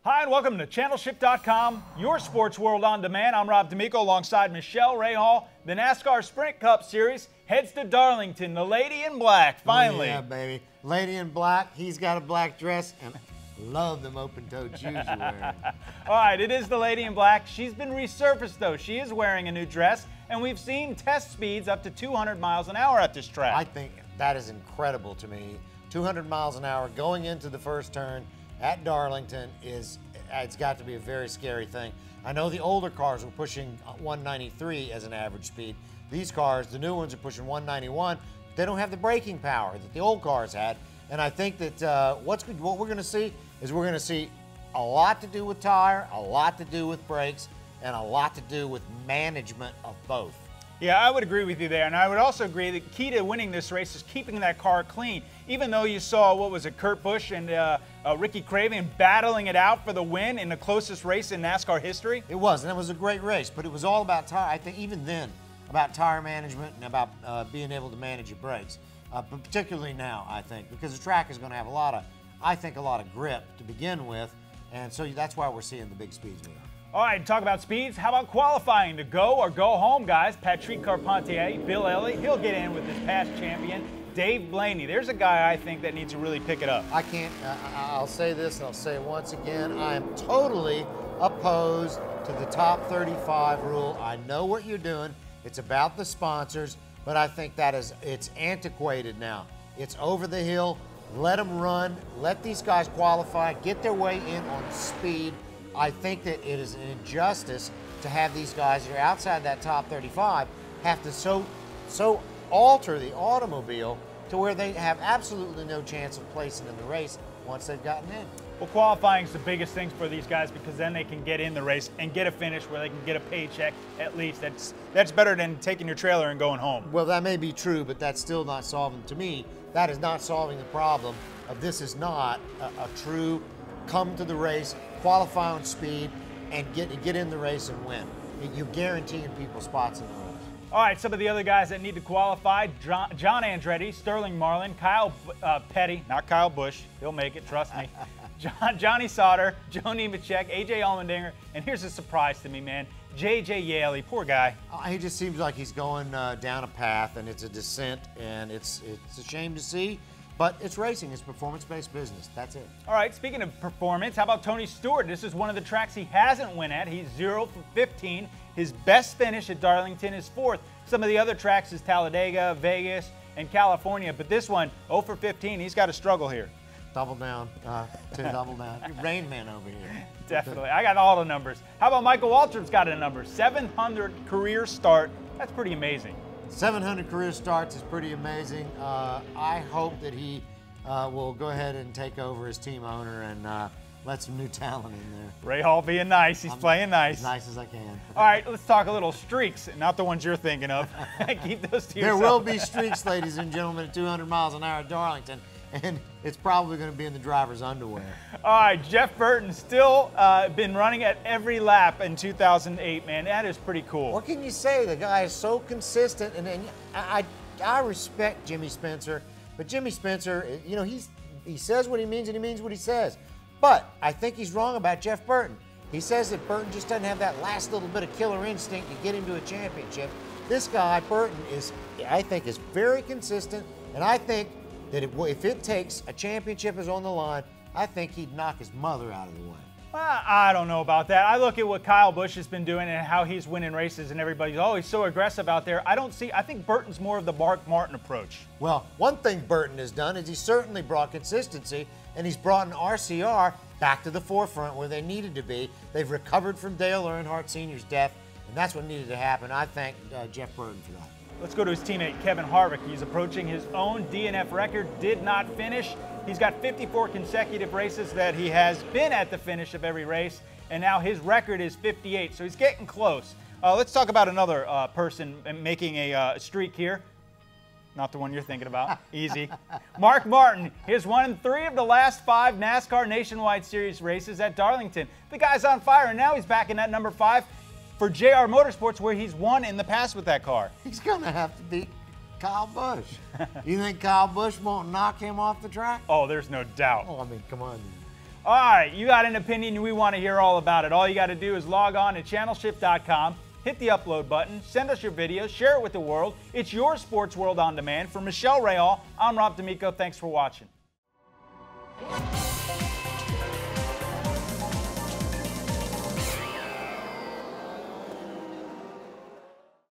Hi, and welcome to Channelship.com, your sports world on demand. I'm Rob D'Amico alongside Michele, Rahal. The NASCAR Sprint Cup Series heads to Darlington. The lady in black, finally. Oh, yeah, baby. Lady in black. He's got a black dress, and love them open-toed shoes you're wearing. All right, it is the lady in black. She's been resurfaced, though. She is wearing a new dress, and we've seen test speeds up to 200 miles an hour at this track. I think that is incredible to me. 200 miles an hour going into the first turn at Darlington it's got to be a very scary thing. I know the older cars were pushing 193 as an average speed. These cars, the new ones, are pushing 191. They don't have the braking power that the old cars had. And I think that what we're going to see is we're going to see a lot to do with tire, a lot to do with brakes, and a lot to do with management of both. Yeah, I would agree with you there, and I would also agree the key to winning this race is keeping that car clean. Even though you saw, what was it, Kurt Busch and Ricky Craven battling it out for the win in the closest race in NASCAR history. It was, and it was a great race, but it was all about tire. I think even then, about tire management and about being able to manage your brakes. But particularly now, I think, because the track is going to have a lot of grip to begin with, and so that's why we're seeing the big speeds we are. All right, talk about speeds. How about qualifying? To go or go home, guys? Patrick Carpentier, Bill Elliott, he'll get in with his past champion, Dave Blaney. There's a guy I think that needs to really pick it up. I'll say this, and I'll say it once again. I am totally opposed to the top 35 rule. I know what you're doing. It's about the sponsors, but I think it's antiquated now. It's over the hill. Let them run. Let these guys qualify. Get their way in on speed. I think that it is an injustice to have these guys who are outside that top 35 have to so alter the automobile to where they have absolutely no chance of placing in the race once they've gotten in. Well, qualifying is the biggest thing for these guys because then they can get in the race and get a finish where they can get a paycheck at least. That's better than taking your trailer and going home. Well, that may be true, but that's still not solving, to me, that is not solving the problem of this is not a true come to the race, qualify on speed, and get in the race and win. You're guaranteeing people spots in the race. All right, some of the other guys that need to qualify, John Andretti, Sterling Marlin, Kyle Petty, not Kyle Busch, he'll make it, trust me, Johnny Sauter, Joe Nemechek, AJ Allmendinger, and here's a surprise to me, man, JJ Yeley, poor guy. He just seems like he's going down a path, and it's a descent, and it's a shame to see. But it's racing. It's performance-based business. That's it. All right, speaking of performance, how about Tony Stewart? This is one of the tracks he hasn't won at. He's 0 for 15. His best finish at Darlington is 4th. Some of the other tracks is Talladega, Vegas, and California. But this one, 0 for 15, he's got to struggle here. Double down. Double down. Rain Man over here. Definitely. I got all the numbers. How about Michael Waltrip's got a number? 700 career start. That's pretty amazing. 700 career starts is pretty amazing. I hope that he will go ahead and take over as team owner and let some new talent in there. Rahal being nice. He's playing nice. As nice as I can. All right, let's talk a little streaks, not the ones you're thinking of. Keep those to yourself. There will be streaks, ladies and gentlemen, at 200 miles an hour at Darlington, and it's probably going to be in the driver's underwear. All right, Jeff Burton still been running at every lap in 2008, man. That is pretty cool. What can you say? The guy is so consistent, and I respect Jimmy Spencer, but Jimmy Spencer, you know, he says what he means and he means what he says. But I think he's wrong about Jeff Burton. He says that Burton just doesn't have that last little bit of killer instinct to get him to a championship. This guy, Burton, I think is very consistent, and I think that if it takes a championship is on the line, I think he'd knock his mother out of the way. I don't know about that. I look at what Kyle Busch has been doing and how he's winning races, and everybody's always so aggressive out there. I think Burton's more of the Mark Martin approach. Well, one thing Burton has done is he certainly brought consistency, and he's brought an RCR back to the forefront where they needed to be. They've recovered from Dale Earnhardt Sr.'s death, and that's what needed to happen. I thank Jeff Burton for that. Let's go to his teammate, Kevin Harvick. He's approaching his own DNF record, did not finish. He's got 54 consecutive races that he has been at the finish of every race, and now his record is 58, so he's getting close. Let's talk about another person making a streak here. Not the one you're thinking about. Easy. Mark Martin. He has won 3 of the last 5 NASCAR Nationwide Series races at Darlington. The guy's on fire, and now he's back in that number 5. for JR Motorsports, where he's won in the past with that car. He's going to have to beat Kyle Busch. You think Kyle Busch won't knock him off the track? Oh, there's no doubt. Oh, I mean, come on. All right, you got an opinion, we want to hear all about it. All you got to do is log on to channelshift.com, hit the upload button, send us your videos, share it with the world. It's your Sports World on Demand. For Michele, Rahal, I'm Rob D'Amico. Thanks for watching.